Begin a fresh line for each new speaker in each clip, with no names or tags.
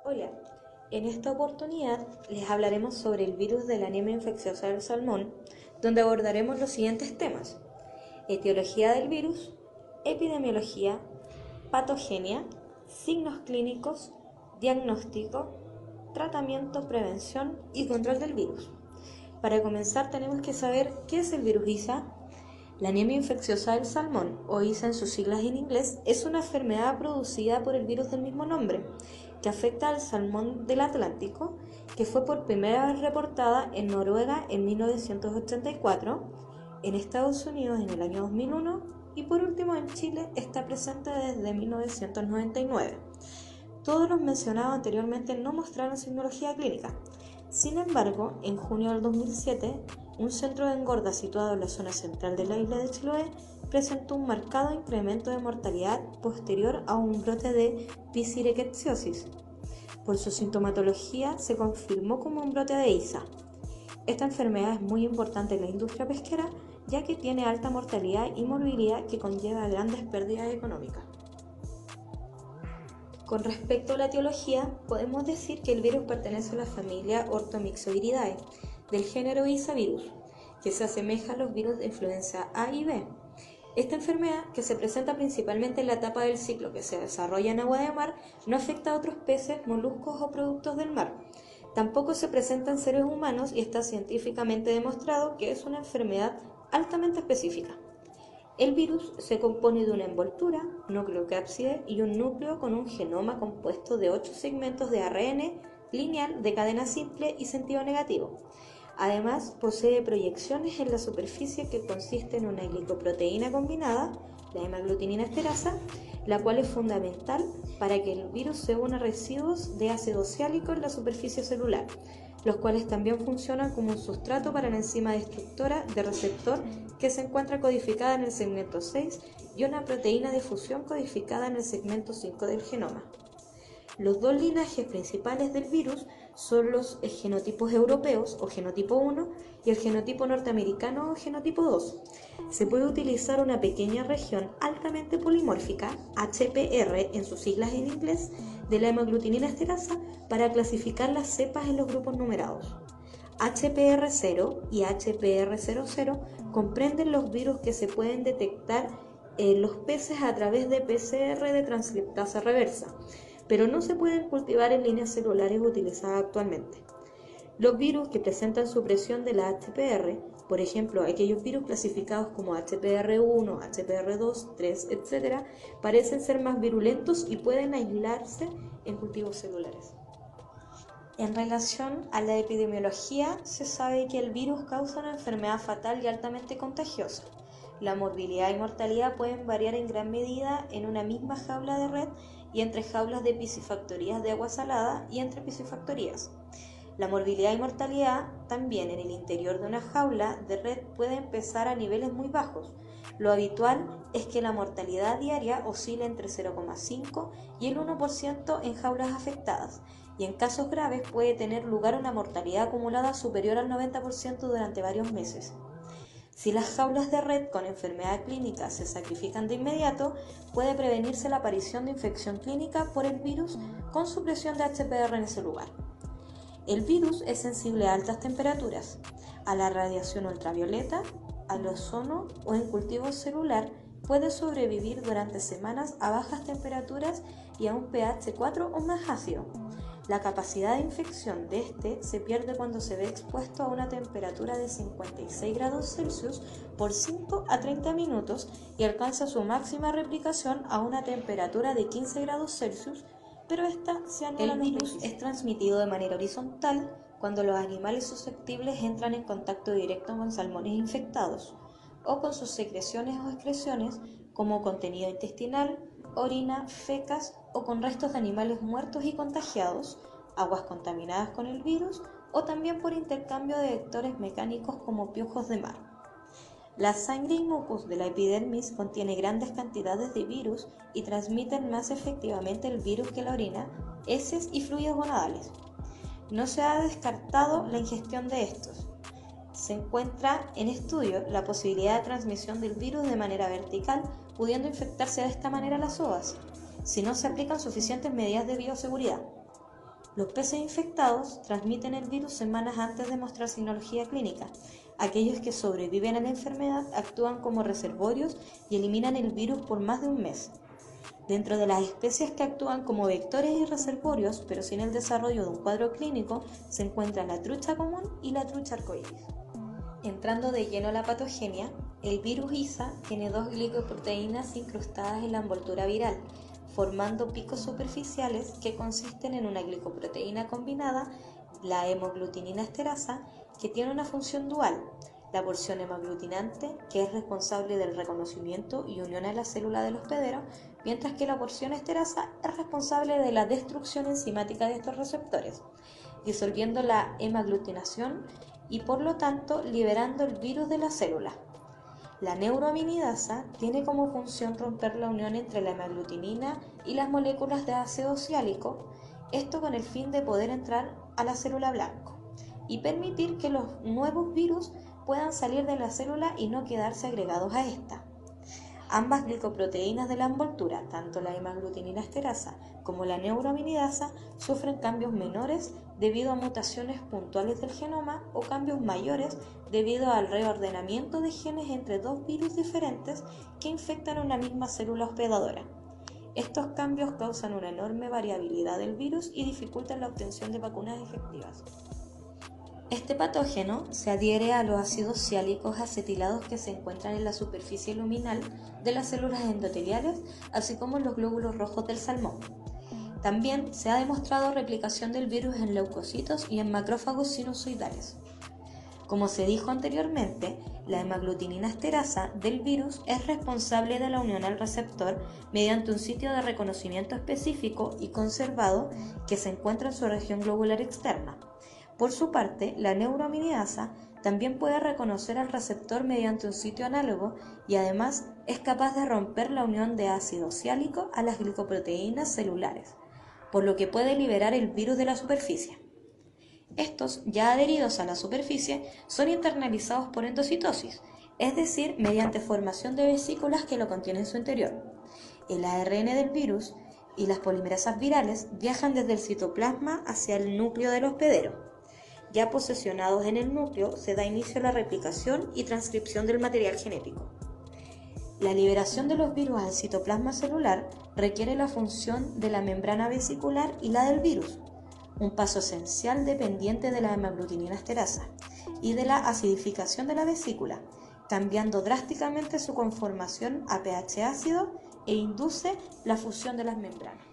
Hola, en esta oportunidad les hablaremos sobre el virus de la anemia infecciosa del salmón, donde abordaremos los siguientes temas: etiología del virus, epidemiología, patogenia, signos clínicos, diagnóstico, tratamiento, prevención y control del virus. Para comenzar tenemos que saber qué es el virus ISA. La anemia infecciosa del salmón, o ISA en sus siglas en inglés, es una enfermedad producida por el virus del mismo nombre, que afecta al salmón del Atlántico, que fue por primera vez reportada en Noruega en 1984, en Estados Unidos en el año 2001 y por último en Chile está presente desde 1999. Todos los mencionados anteriormente no mostraron signología clínica. Sin embargo, en junio del 2007, un centro de engorda situado en la zona central de la isla de Chiloé presentó un marcado incremento de mortalidad posterior a un brote de pichirectosis. Por su sintomatología se confirmó como un brote de ISA. Esta enfermedad es muy importante en la industria pesquera, ya que tiene alta mortalidad y morbilidad que conlleva grandes pérdidas económicas. Con respecto a la etiología, podemos decir que el virus pertenece a la familia Orthomyxoviridae, del género Isavirus, que se asemeja a los virus de influenza A y B. Esta enfermedad, que se presenta principalmente en la etapa del ciclo que se desarrolla en agua de mar, no afecta a otros peces, moluscos o productos del mar. Tampoco se presenta en seres humanos y está científicamente demostrado que es una enfermedad altamente específica. El virus se compone de una envoltura, nucleocápside y un núcleo con un genoma compuesto de 8 segmentos de ARN lineal de cadena simple y sentido negativo. Además, posee proyecciones en la superficie que consisten en una glicoproteína combinada, la hemaglutinina esterasa, la cual es fundamental para que el virus se una a residuos de ácido oxálico en la superficie celular, los cuales también funcionan como un sustrato para la enzima destructora de receptor que se encuentra codificada en el segmento 6 y una proteína de fusión codificada en el segmento 5 del genoma. Los dos linajes principales del virus son los genotipos europeos o genotipo 1 y el genotipo norteamericano o genotipo 2. Se puede utilizar una pequeña región altamente polimórfica, HPR en sus siglas en inglés, de la hemaglutinina esterasa para clasificar las cepas en los grupos numerados. HPR0 y HPR00 comprenden los virus que se pueden detectar en los peces a través de PCR de transcriptasa reversa, pero no se pueden cultivar en líneas celulares utilizadas actualmente. Los virus que presentan supresión de la HPR, por ejemplo, aquellos virus clasificados como HPR1, HPR2, 3, etc., parecen ser más virulentos y pueden aislarse en cultivos celulares. En relación a la epidemiología, se sabe que el virus causa una enfermedad fatal y altamente contagiosa. La morbilidad y mortalidad pueden variar en gran medida en una misma jaula de red y entre jaulas de piscifactorías de agua salada y entre piscifactorías. La morbilidad y mortalidad también en el interior de una jaula de red puede empezar a niveles muy bajos. Lo habitual es que la mortalidad diaria oscile entre 0,5 y el 1% en jaulas afectadas, y en casos graves puede tener lugar una mortalidad acumulada superior al 90% durante varios meses. Si las jaulas de red con enfermedad clínica se sacrifican de inmediato, puede prevenirse la aparición de infección clínica por el virus con supresión de HPR en ese lugar. El virus es sensible a altas temperaturas, a la radiación ultravioleta, al ozono o en cultivo celular. Puede sobrevivir durante semanas a bajas temperaturas y a un pH 4 o más ácido. La capacidad de infección de este se pierde cuando se ve expuesto a una temperatura de 56 grados Celsius por 5 a 30 minutos y alcanza su máxima replicación a una temperatura de 15 grados Celsius, pero esta se anula. El virus es transmitido de manera horizontal cuando los animales susceptibles entran en contacto directo con salmones infectados o con sus secreciones o excreciones como contenido intestinal, orina, fecas o con restos de animales muertos y contagiados, aguas contaminadas con el virus o también por intercambio de vectores mecánicos como piojos de mar. La sangre y mucus de la epidermis contiene grandes cantidades de virus y transmiten más efectivamente el virus que la orina, heces y fluidos gonadales. No se ha descartado la ingestión de estos. Se encuentra en estudio la posibilidad de transmisión del virus de manera vertical, pudiendo infectarse de esta manera las ovas, si no se aplican suficientes medidas de bioseguridad. Los peces infectados transmiten el virus semanas antes de mostrar sinología clínica. Aquellos que sobreviven a la enfermedad actúan como reservorios y eliminan el virus por más de un mes. Dentro de las especies que actúan como vectores y reservorios, pero sin el desarrollo de un cuadro clínico, se encuentran la trucha común y la trucha arcoíris. Entrando de lleno a la patogenia, el virus ISA tiene dos glicoproteínas incrustadas en la envoltura viral, formando picos superficiales que consisten en una glicoproteína combinada, la hemaglutinina esterasa, que tiene una función dual, la porción hemaglutinante, que es responsable del reconocimiento y unión a la célula del hospedero, mientras que la porción esterasa es responsable de la destrucción enzimática de estos receptores, disolviendo la hemaglutinación y por lo tanto liberando el virus de la célula. La neuroaminidasa tiene como función romper la unión entre la hemaglutinina y las moléculas de ácido ciálico, esto con el fin de poder entrar a la célula blanco y permitir que los nuevos virus puedan salir de la célula y no quedarse agregados a esta. Ambas glicoproteínas de la envoltura, tanto la hemaglutinina esterasa como la neuroaminidasa, sufren cambios menores debido a mutaciones puntuales del genoma o cambios mayores debido al reordenamiento de genes entre dos virus diferentes que infectan una misma célula hospedadora. Estos cambios causan una enorme variabilidad del virus y dificultan la obtención de vacunas efectivas. Este patógeno se adhiere a los ácidos ciálicos acetilados que se encuentran en la superficie luminal de las células endoteliales, así como en los glóbulos rojos del salmón. También se ha demostrado replicación del virus en leucocitos y en macrófagos sinusoidales. Como se dijo anteriormente, la hemaglutinina esterasa del virus es responsable de la unión al receptor mediante un sitio de reconocimiento específico y conservado que se encuentra en su región globular externa. Por su parte, la neuroaminidasa también puede reconocer al receptor mediante un sitio análogo y además es capaz de romper la unión de ácido ciálico a las glicoproteínas celulares, por lo que puede liberar el virus de la superficie. Estos, ya adheridos a la superficie, son internalizados por endocitosis, es decir, mediante formación de vesículas que lo contienen en su interior. El ARN del virus y las polimerasas virales viajan desde el citoplasma hacia el núcleo del hospedero. Ya posesionados en el núcleo, se da inicio a la replicación y transcripción del material genético. La liberación de los virus al citoplasma celular requiere la función de la membrana vesicular y la del virus, un paso esencial dependiente de la hemaglutinina esterasa y de la acidificación de la vesícula, cambiando drásticamente su conformación a pH ácido e induce la fusión de las membranas.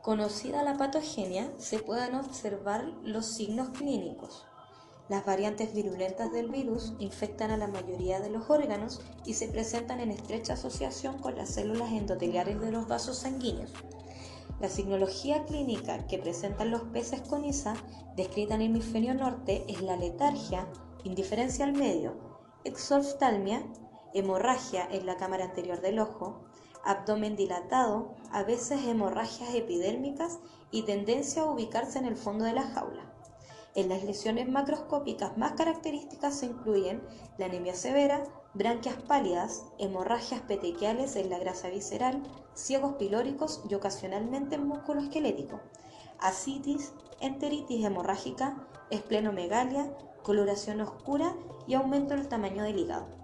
Conocida la patogenia, se pueden observar los signos clínicos. Las variantes virulentas del virus infectan a la mayoría de los órganos y se presentan en estrecha asociación con las células endoteliales de los vasos sanguíneos. La signología clínica que presentan los peces con ISA, descrita en el hemisferio norte, es la letargia, indiferencia al medio, exoftalmia, hemorragia en la cámara anterior del ojo, abdomen dilatado, a veces hemorragias epidérmicas y tendencia a ubicarse en el fondo de la jaula. En las lesiones macroscópicas más características se incluyen la anemia severa, branquias pálidas, hemorragias petequiales en la grasa visceral, ciegos pilóricos y ocasionalmente en músculo esquelético, ascitis, enteritis hemorrágica, esplenomegalia, coloración oscura y aumento del tamaño del hígado.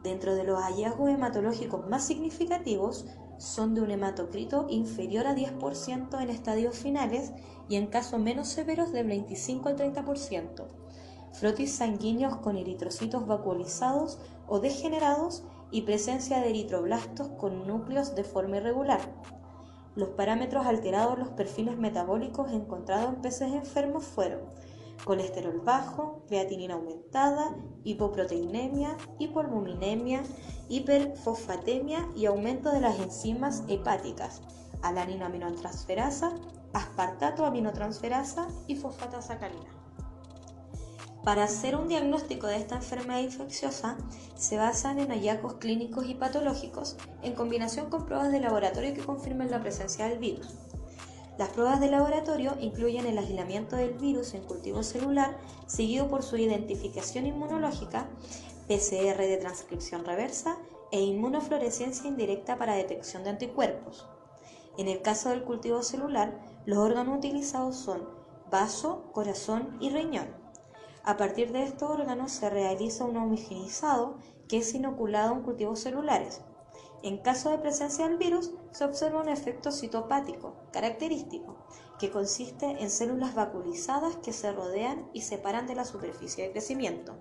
Dentro de los hallazgos hematológicos más significativos son de un hematocrito inferior a 10% en estadios finales y en casos menos severos del 25 al 30%, frotis sanguíneos con eritrocitos vacuolizados o degenerados y presencia de eritroblastos con núcleos de forma irregular. Los parámetros alterados en los perfiles metabólicos encontrados en peces enfermos fueron colesterol bajo, creatinina aumentada, hipoproteinemia, hipoalbuminemia, hiperfosfatemia y aumento de las enzimas hepáticas, alanina-aminotransferasa, aspartato-aminotransferasa y fosfata sacarina. Para hacer un diagnóstico de esta enfermedad infecciosa, se basan en hallazgos clínicos y patológicos en combinación con pruebas de laboratorio que confirmen la presencia del virus. Las pruebas de laboratorio incluyen el aislamiento del virus en cultivo celular, seguido por su identificación inmunológica, PCR de transcripción reversa e inmunofluorescencia indirecta para detección de anticuerpos. En el caso del cultivo celular, los órganos utilizados son vaso, corazón y riñón. A partir de estos órganos se realiza un homogeneizado que es inoculado en cultivos celulares. En caso de presencia del virus, se observa un efecto citopático característico, que consiste en células vaculizadas que se rodean y separan de la superficie de crecimiento.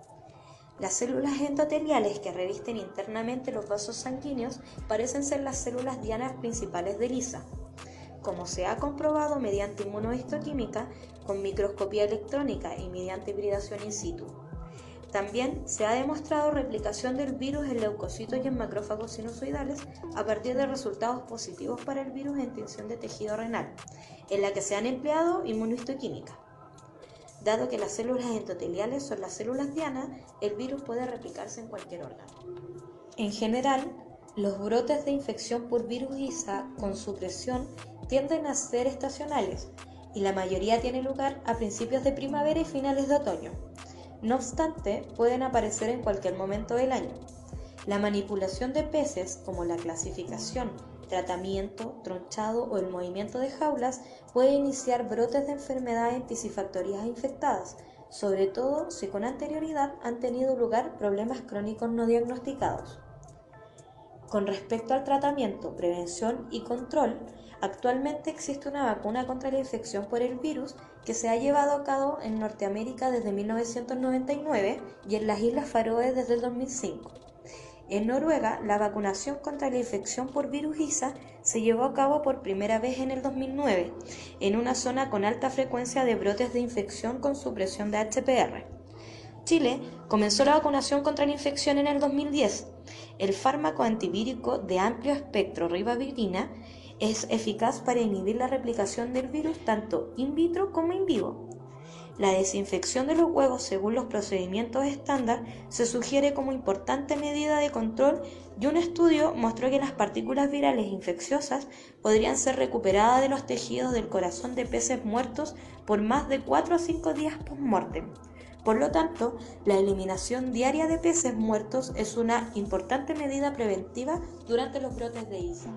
Las células endoteliales que revisten internamente los vasos sanguíneos parecen ser las células dianas principales de ELISA, como se ha comprobado mediante inmunohistoquímica, con microscopía electrónica y mediante hibridación in situ. También se ha demostrado replicación del virus en leucocitos y en macrófagos sinusoidales a partir de resultados positivos para el virus en tinción de tejido renal, en la que se han empleado inmunohistoquímica. Dado que las células endoteliales son las células dianas, el virus puede replicarse en cualquier órgano. En general, los brotes de infección por virus ISA con supresión tienden a ser estacionales y la mayoría tiene lugar a principios de primavera y finales de otoño. No obstante, pueden aparecer en cualquier momento del año. La manipulación de peces, como la clasificación, tratamiento, tronchado o el movimiento de jaulas, puede iniciar brotes de enfermedad en piscifactorías infectadas, sobre todo si con anterioridad han tenido lugar problemas crónicos no diagnosticados. Con respecto al tratamiento, prevención y control, actualmente existe una vacuna contra la infección por el virus que se ha llevado a cabo en Norteamérica desde 1999 y en las Islas Faroe desde el 2005. En Noruega, la vacunación contra la infección por virus ISA se llevó a cabo por primera vez en el 2009, en una zona con alta frecuencia de brotes de infección con supresión de HPR. Chile comenzó la vacunación contra la infección en el 2010. El fármaco antivírico de amplio espectro ribavirina es eficaz para inhibir la replicación del virus tanto in vitro como in vivo. La desinfección de los huevos según los procedimientos estándar se sugiere como importante medida de control y un estudio mostró que las partículas virales infecciosas podrían ser recuperadas de los tejidos del corazón de peces muertos por más de 4 a 5 días post-mortem. Por lo tanto, la eliminación diaria de peces muertos es una importante medida preventiva durante los brotes de ISA.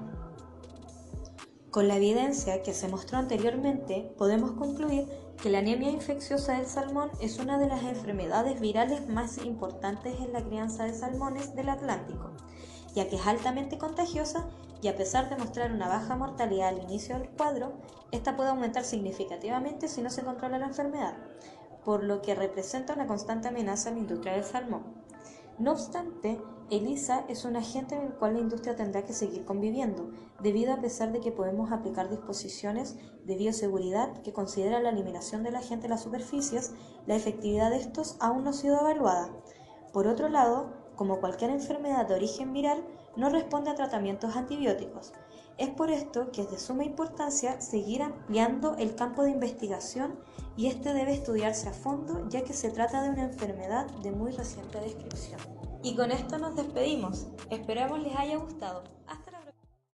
Con la evidencia que se mostró anteriormente, podemos concluir que la anemia infecciosa del salmón es una de las enfermedades virales más importantes en la crianza de salmones del Atlántico, ya que es altamente contagiosa y a pesar de mostrar una baja mortalidad al inicio del cuadro, esta puede aumentar significativamente si no se controla la enfermedad, por lo que representa una constante amenaza a la industria del salmón. No obstante, el ISA es un agente en el cual la industria tendrá que seguir conviviendo, debido a pesar de que podemos aplicar disposiciones de bioseguridad que consideran la eliminación del agente de las superficies, la efectividad de estos aún no ha sido evaluada. Por otro lado, como cualquier enfermedad de origen viral, no responde a tratamientos antibióticos. Es por esto que es de suma importancia seguir ampliando el campo de investigación y este debe estudiarse a fondo ya que se trata de una enfermedad de muy reciente descripción. Y con esto nos despedimos. Esperamos les haya gustado.